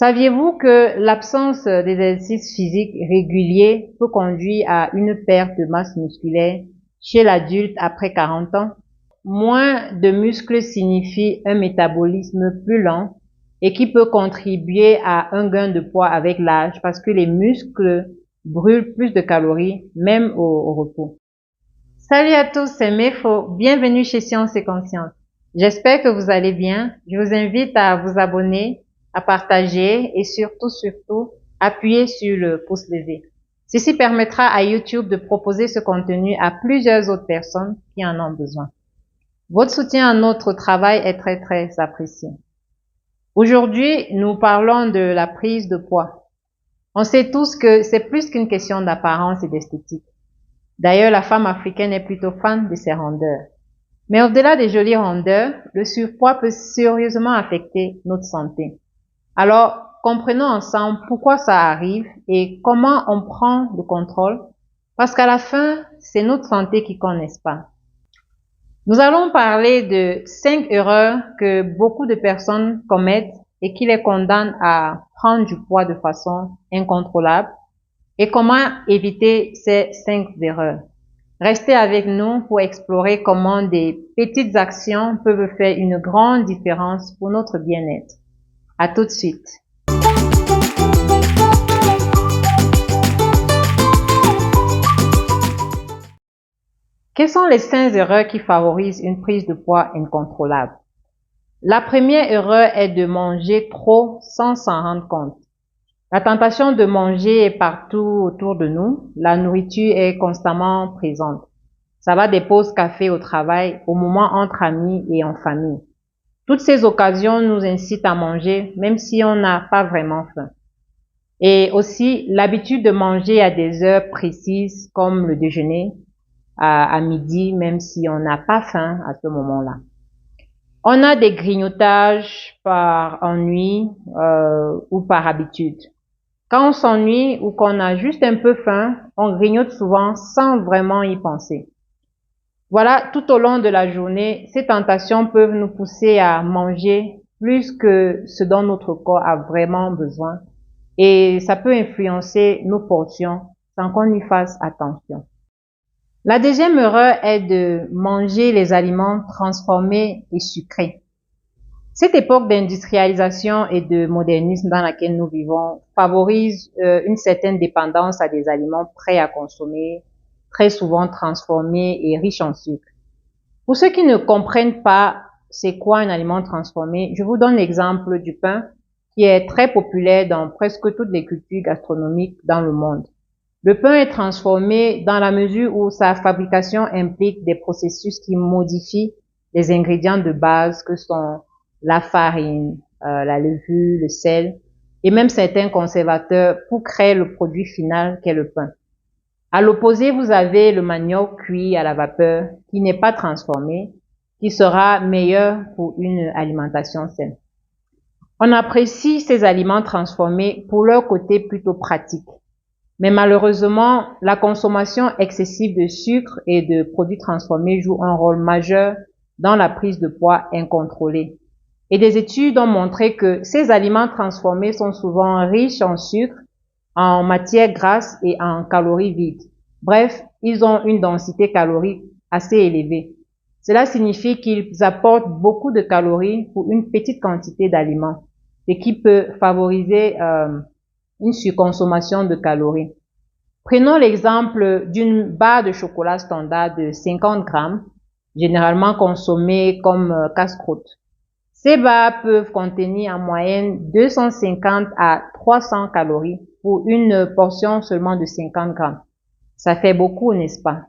Saviez-vous que l'absence d'exercice physique régulier peut conduire à une perte de masse musculaire chez l'adulte après 40 ans? Moins de muscles signifie un métabolisme plus lent et qui peut contribuer à un gain de poids avec l'âge parce que les muscles brûlent plus de calories même au repos. Salut à tous, c'est Mefo. Bienvenue chez Science et Conscience. J'espère que vous allez bien. Je vous invite à vous abonner, à partager et surtout, appuyer sur le pouce levé. Ceci permettra à YouTube de proposer ce contenu à plusieurs autres personnes qui en ont besoin. Votre soutien à notre travail est très apprécié. Aujourd'hui, nous parlons de la prise de poids. On sait tous que c'est plus qu'une question d'apparence et d'esthétique. D'ailleurs, la femme africaine est plutôt fan de ses rondeurs. Mais au-delà des jolies rondeurs, le surpoids peut sérieusement affecter notre santé. Alors, comprenons ensemble pourquoi ça arrive et comment on prend le contrôle, parce qu'à la fin, c'est notre santé qui compte, n'est-ce pas? Nous allons parler de 5 erreurs que beaucoup de personnes commettent et qui les condamnent à prendre du poids de façon incontrôlable et comment éviter ces 5 erreurs. Restez avec nous pour explorer comment des petites actions peuvent faire une grande différence pour notre bien-être. À tout de suite. Quelles sont les 5 erreurs qui favorisent une prise de poids incontrôlable? La première erreur est de manger trop sans s'en rendre compte. La tentation de manger est partout autour de nous. La nourriture est constamment présente. Ça va des pauses café au travail, aux moments entre amis et en famille. Toutes ces occasions nous incitent à manger, même si on n'a pas vraiment faim. Et aussi, l'habitude de manger à des heures précises, comme le déjeuner, à midi, même si on n'a pas faim à ce moment-là. On a des grignotages par ennui ou par habitude. Quand on s'ennuie ou qu'on a juste un peu faim, on grignote souvent sans vraiment y penser. Voilà, tout au long de la journée, ces tentations peuvent nous pousser à manger plus que ce dont notre corps a vraiment besoin et ça peut influencer nos portions sans qu'on y fasse attention. La deuxième erreur est de manger les aliments transformés et sucrés. Cette époque d'industrialisation et de modernisme dans laquelle nous vivons favorise une certaine dépendance à des aliments prêts à consommer, très souvent transformés et riches en sucre. Pour ceux qui ne comprennent pas c'est quoi un aliment transformé, je vous donne l'exemple du pain qui est très populaire dans presque toutes les cultures gastronomiques dans le monde. Le pain est transformé dans la mesure où sa fabrication implique des processus qui modifient les ingrédients de base que sont la farine, la levure, le sel et même certains conservateurs pour créer le produit final qu'est le pain. À l'opposé, vous avez le manioc cuit à la vapeur qui n'est pas transformé, qui sera meilleur pour une alimentation saine. On apprécie ces aliments transformés pour leur côté plutôt pratique. Mais malheureusement, la consommation excessive de sucre et de produits transformés joue un rôle majeur dans la prise de poids incontrôlée. Et des études ont montré que ces aliments transformés sont souvent riches en sucre, en matières grasses et en calories vides. Bref, ils ont une densité calorique assez élevée. Cela signifie qu'ils apportent beaucoup de calories pour une petite quantité d'aliments, ce qui peut favoriser une surconsommation de calories. Prenons l'exemple d'une barre de chocolat standard de 50 grammes, généralement consommée comme casse-croûte. Ces barres peuvent contenir en moyenne 250 à 300 calories pour une portion seulement de 50 grammes. Ça fait beaucoup, n'est-ce pas?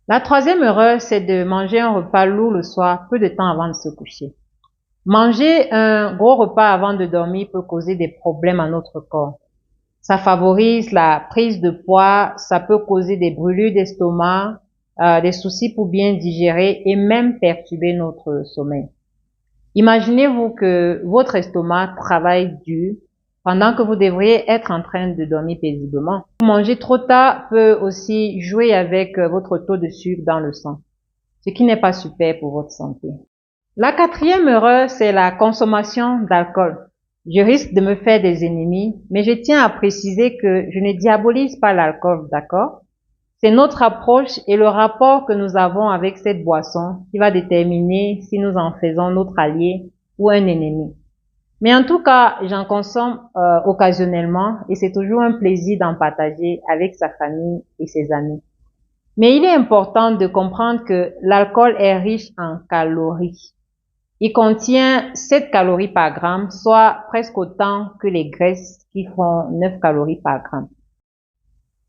La troisième erreur, c'est de manger un repas lourd le soir, peu de temps avant de se coucher. Manger un gros repas avant de dormir peut causer des problèmes à notre corps. Ça favorise la prise de poids, ça peut causer des brûlures d'estomac, des soucis pour bien digérer et même perturber notre sommeil. Imaginez-vous que votre estomac travaille dur pendant que vous devriez être en train de dormir paisiblement. Manger trop tard peut aussi jouer avec votre taux de sucre dans le sang, ce qui n'est pas super pour votre santé. La quatrième erreur, c'est la consommation d'alcool. Je risque de me faire des ennemis, mais je tiens à préciser que je ne diabolise pas l'alcool, d'accord? C'est notre approche et le rapport que nous avons avec cette boisson qui va déterminer si nous en faisons notre allié ou un ennemi. Mais en tout cas, j'en consomme occasionnellement et c'est toujours un plaisir d'en partager avec sa famille et ses amis. Mais il est important de comprendre que l'alcool est riche en calories. Il contient 7 calories par gramme, soit presque autant que les graisses qui font 9 calories par gramme.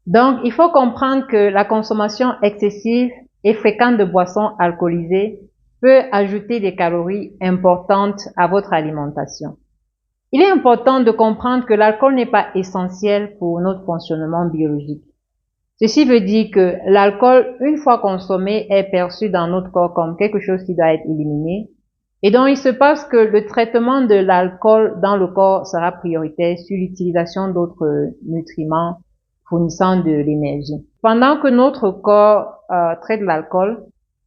Donc, il faut comprendre que la consommation excessive et fréquente de boissons alcoolisées peut ajouter des calories importantes à votre alimentation. Il est important de comprendre que l'alcool n'est pas essentiel pour notre fonctionnement biologique. Ceci veut dire que l'alcool, une fois consommé, est perçu dans notre corps comme quelque chose qui doit être éliminé. Et donc, il se passe que le traitement de l'alcool dans le corps sera prioritaire sur l'utilisation d'autres nutriments fournissant de l'énergie. Pendant que notre corps traite l'alcool,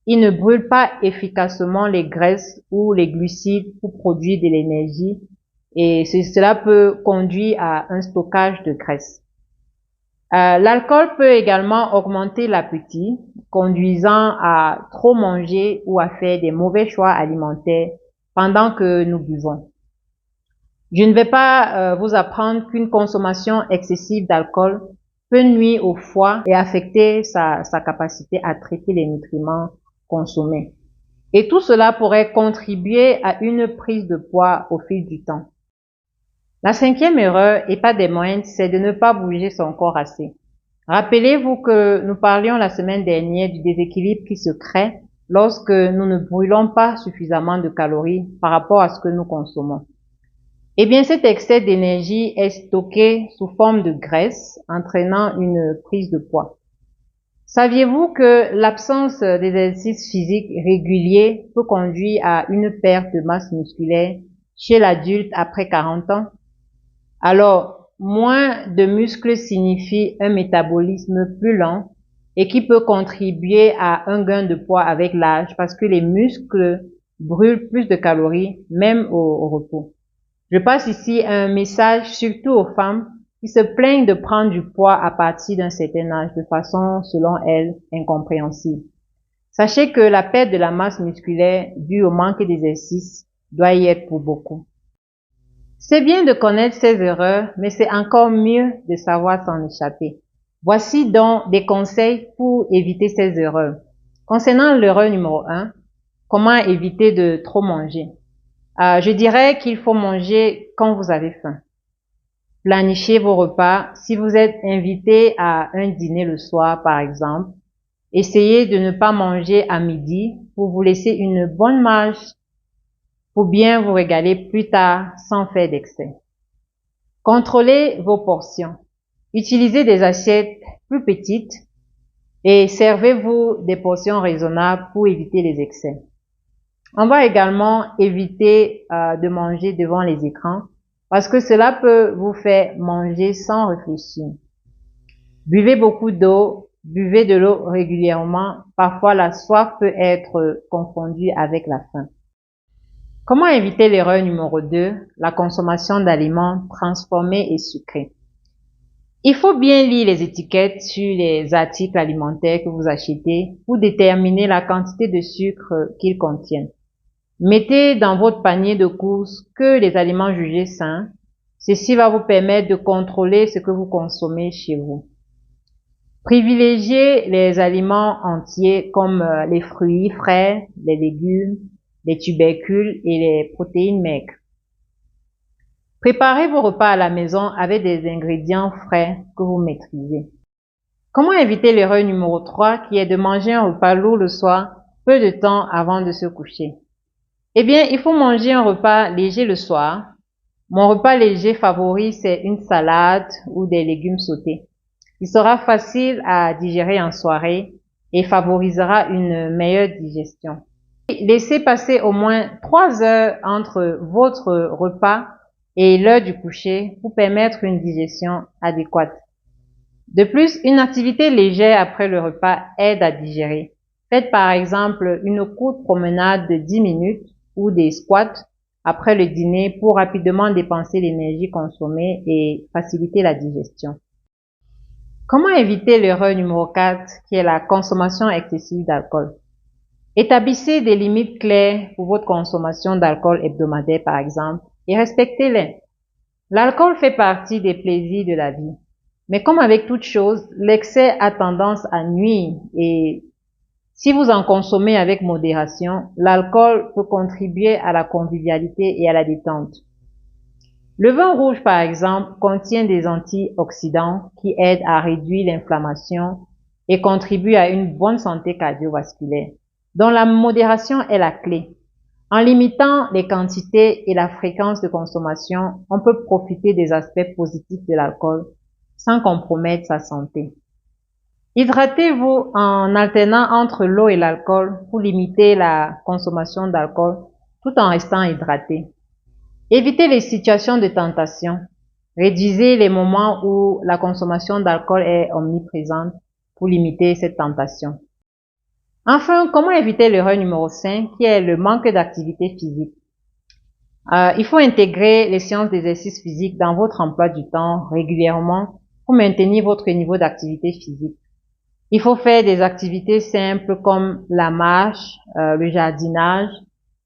il ne brûle pas efficacement les graisses ou les glucides pour produire de l'énergie et cela peut conduire à un stockage de graisse. L'alcool peut également augmenter l'appétit, conduisant à trop manger ou à faire des mauvais choix alimentaires pendant que nous buvons. Je ne vais pas vous apprendre qu'une consommation excessive d'alcool peut nuire au foie et affecter sa capacité à traiter les nutriments consommés. Et tout cela pourrait contribuer à une prise de poids au fil du temps. La 5e erreur, et pas des moindres, c'est de ne pas bouger son corps assez. Rappelez-vous que nous parlions la semaine dernière du déséquilibre qui se crée lorsque nous ne brûlons pas suffisamment de calories par rapport à ce que nous consommons. Eh bien, cet excès d'énergie est stocké sous forme de graisse, entraînant une prise de poids. Saviez-vous que l'absence d'exercice physique régulier peut conduire à une perte de masse musculaire chez l'adulte après 40 ans? Alors, moins de muscles signifie un métabolisme plus lent et qui peut contribuer à un gain de poids avec l'âge parce que les muscles brûlent plus de calories même au repos. Je passe ici un message surtout aux femmes qui se plaignent de prendre du poids à partir d'un certain âge de façon, selon elles, incompréhensible. Sachez que la perte de la masse musculaire due au manque d'exercice doit y être pour beaucoup. C'est bien de connaître ces erreurs, mais c'est encore mieux de savoir s'en échapper. Voici donc des conseils pour éviter ces erreurs. Concernant l'erreur numéro 1, comment éviter de trop manger? Je dirais qu'il faut manger quand vous avez faim. Planifiez vos repas. Si vous êtes invité à un dîner le soir, par exemple, essayez de ne pas manger à midi pour vous laisser une bonne marge pour bien vous régaler plus tard sans faire d'excès. Contrôlez vos portions. Utilisez des assiettes plus petites et servez-vous des portions raisonnables pour éviter les excès. On va également éviter de manger devant les écrans parce que cela peut vous faire manger sans réfléchir. Buvez beaucoup d'eau, buvez de l'eau régulièrement. Parfois, la soif peut être confondue avec la faim. Comment éviter l'erreur numéro 2, la consommation d'aliments transformés et sucrés? Il faut bien lire les étiquettes sur les articles alimentaires que vous achetez pour déterminer la quantité de sucre qu'ils contiennent. Mettez dans votre panier de courses que les aliments jugés sains. Ceci va vous permettre de contrôler ce que vous consommez chez vous. Privilégiez les aliments entiers comme les fruits frais, les légumes, les tubercules et les protéines maigres. Préparez vos repas à la maison avec des ingrédients frais que vous maîtrisez. Comment éviter l'erreur numéro 3 qui est de manger un repas lourd le soir peu de temps avant de se coucher? Eh bien, il faut manger un repas léger le soir. Mon repas léger favori, c'est une salade ou des légumes sautés. Il sera facile à digérer en soirée et favorisera une meilleure digestion. Laissez passer au moins 3 heures entre votre repas et l'heure du coucher pour permettre une digestion adéquate. De plus, une activité légère après le repas aide à digérer. Faites par exemple une courte promenade de 10 minutes ou des squats après le dîner pour rapidement dépenser l'énergie consommée et faciliter la digestion. Comment éviter l'erreur numéro 4 qui est la consommation excessive d'alcool? Établissez des limites claires pour votre consommation d'alcool hebdomadaire par exemple et respectez-les. L'alcool fait partie des plaisirs de la vie. Mais comme avec toute chose, l'excès a tendance à nuire et si vous en consommez avec modération, l'alcool peut contribuer à la convivialité et à la détente. Le vin rouge, par exemple, contient des antioxydants qui aident à réduire l'inflammation et contribuent à une bonne santé cardiovasculaire, dont la modération est la clé. En limitant les quantités et la fréquence de consommation, on peut profiter des aspects positifs de l'alcool sans compromettre sa santé. Hydratez-vous en alternant entre l'eau et l'alcool pour limiter la consommation d'alcool tout en restant hydraté. Évitez les situations de tentation. Réduisez les moments où la consommation d'alcool est omniprésente pour limiter cette tentation. Enfin, comment éviter l'erreur numéro 5 qui est le manque d'activité physique? Il faut intégrer les séances d'exercice physique dans votre emploi du temps régulièrement pour maintenir votre niveau d'activité physique. Il faut faire des activités simples comme la marche, le jardinage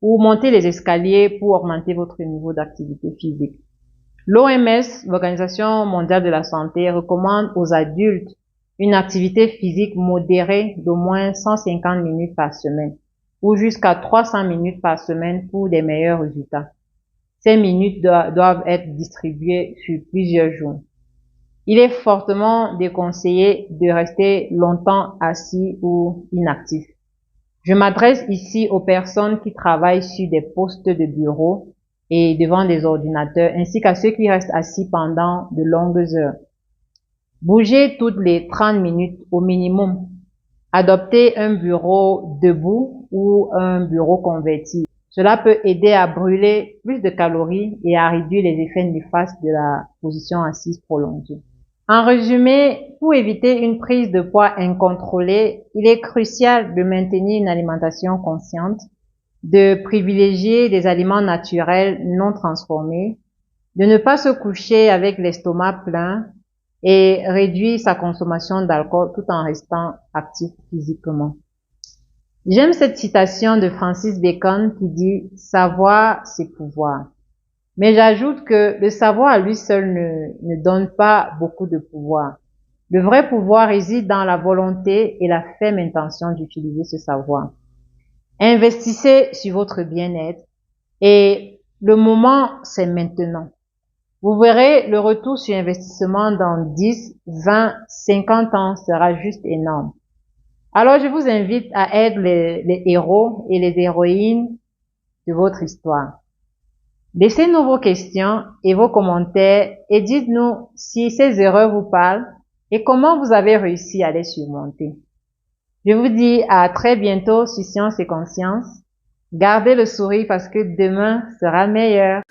ou monter les escaliers pour augmenter votre niveau d'activité physique. L'OMS, l'Organisation mondiale de la santé, recommande aux adultes une activité physique modérée d'au moins 150 minutes par semaine ou jusqu'à 300 minutes par semaine pour des meilleurs résultats. Ces minutes doivent être distribuées sur plusieurs jours. Il est fortement déconseillé de rester longtemps assis ou inactif. Je m'adresse ici aux personnes qui travaillent sur des postes de bureau et devant des ordinateurs, ainsi qu'à ceux qui restent assis pendant de longues heures. Bougez toutes les 30 minutes au minimum. Adoptez un bureau debout ou un bureau converti. Cela peut aider à brûler plus de calories et à réduire les effets néfastes de la position assise prolongée. En résumé, pour éviter une prise de poids incontrôlée, il est crucial de maintenir une alimentation consciente, de privilégier des aliments naturels non transformés, de ne pas se coucher avec l'estomac plein et réduire sa consommation d'alcool tout en restant actif physiquement. J'aime cette citation de Francis Bacon qui dit « Savoir, c'est pouvoir ». Mais j'ajoute que le savoir à lui seul ne donne pas beaucoup de pouvoir. Le vrai pouvoir réside dans la volonté et la ferme intention d'utiliser ce savoir. Investissez sur votre bien-être et le moment, c'est maintenant. Vous verrez, le retour sur investissement dans 10, 20, 50 ans sera juste énorme. Alors, je vous invite à être les héros et les héroïnes de votre histoire. Laissez-nous vos questions et vos commentaires et dites-nous si ces erreurs vous parlent et comment vous avez réussi à les surmonter. Je vous dis à très bientôt sur Science et Conscience. Gardez le sourire parce que demain sera meilleur.